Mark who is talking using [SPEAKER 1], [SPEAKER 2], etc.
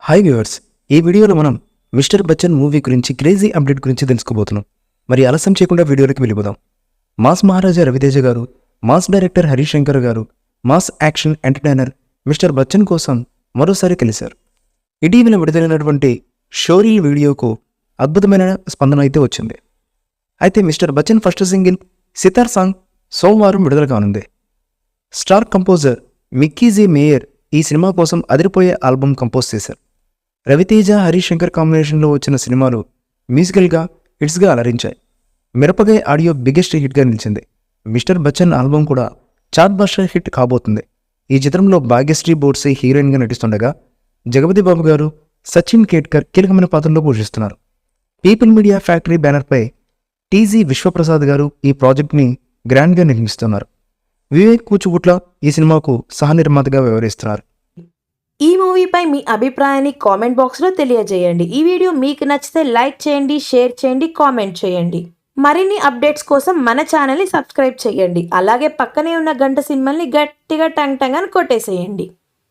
[SPEAKER 1] Hi viewers, ఈ వీడియోలో మనం మిస్టర్ బచ్చన్ మూవీ గురించి క్రేజీ అప్డేట్ గురించి తెలుసుకోబోతున్నాం. మరి ఆలస్యం చేయకుండా వీడియోలోకి వెళ్ళిపోదాం. మాస్ మహారాజా రవితేజ గారు, మాస్ డైరెక్టర్ హరీష్ శంకర్ గారు, mass action entertainer mister Bachchan కోసం మరోసారి కలిశారు. ఇటీవల విడుదలైనటువంటి షోరీ వీడియోకు అద్భుతమైన స్పందన అయితే వచ్చింది. అయితే Mr Bachchan first single Sitar song సోమవారం విడుదల కానుంది. Star composer Mickey J Meyer ఈ సినిమా కోసం అదిరిపోయే ఆల్బమ్ కంపోజ్ చేశారు. రవితేజ హరీష్ శంకర్ కాంబినేషన్లో వచ్చిన సినిమాలు మ్యూజికల్గా హిట్స్గా అలరించాయి. మిరపకాయ ఆడియో బిగ్గెస్ట్ హిట్గా నిలిచింది. మిస్టర్ బచ్చన్ ఆల్బమ్ కూడా చాట్ బస్టర్ హిట్ కాబోతుంది. ఈ చిత్రంలో భాగ్యశ్రీ బోర్సే హీరోయిన్గా నటిస్తుండగా జగపతి బాబు గారు, సచిన్ కేట్కర్ కీలకమైన పాత్రలో పోషిస్తున్నారు. పీపుల్ మీడియా ఫ్యాక్టరీ బ్యానర్పై టీజీ విశ్వప్రసాద్ గారు ఈ ప్రాజెక్ట్ని గ్రాండ్గా నిర్మిస్తున్నారు. వివేక్ కూచుబుట్ల ఈ సినిమాకు సహనిర్మాతగా వ్యవహరిస్తున్నారు.
[SPEAKER 2] ఈ మూవీపై మీ అభిప్రాయాన్ని కామెంట్ బాక్స్లో తెలియజేయండి. ఈ వీడియో మీకు నచ్చితే లైక్ చేయండి, షేర్ చేయండి, కామెంట్ చేయండి. మరిన్ని అప్డేట్స్ కోసం మన ఛానల్ని సబ్స్క్రైబ్ చేయండి. అలాగే పక్కనే ఉన్న గంట సింబల్ని గట్టిగా టంగ్ టంగ్ అని కొట్టేసేయండి.